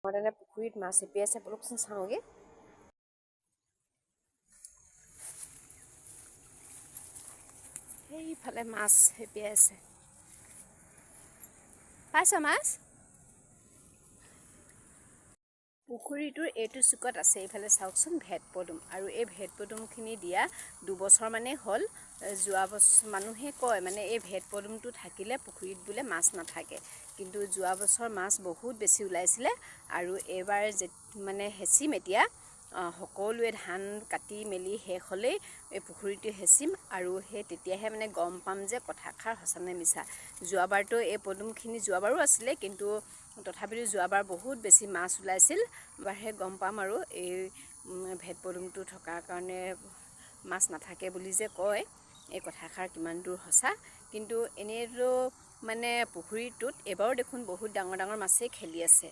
মডানে পুখুৰীত মাছ হেপি আছে বলকচোন চাওঁগে সেইফালে মাছ হেপি আছে পাইছা মাছ পুখুৰীটোৰ এইটো চুকত আছে এইফালে চাওকচোন ভেট পদুম আৰু এই ভেট পদুমখিনি দিয়া 2 বছৰ মানে হ'ল যোৱা বছৰ মানুহে কয় মানে এই ভেট পদুমটো থাকিলে পুখুৰীত বোলে মাছ নাথাকে কিন্তু যোৱা বছৰ মাছ বহুত বেছি ওলাইছিলে আৰু এবাৰ মানে হেচিম এতিয়া সকলোৱে ধান কাটি মেলি শেষ হ'লেই এই পুখুৰীটো হেচিম আৰু সেই তেতিয়াহে মানে গম পাম যে কথাষাৰ সঁচানে মিছা যোৱাবাৰতো এই পদুমখিনি যোৱাবাৰো আছিলে কিন্তু তথাপিও যোৱাবাৰ বহুত বেছি মাছ ওলাইছিল বাৰহে গম পাম আৰু এই ভেট পদুমটো থকাৰ কাৰণে মাছ নাথাকে বুলি যে কয় এই কথাষাৰ কিমান দূৰ সঁচা কিন্তু এনেইতো মানে পুখুৰীটোত এবাৰো দেখোন বহুত ডাঙৰ ডাঙৰ মাছেই খেলি আছে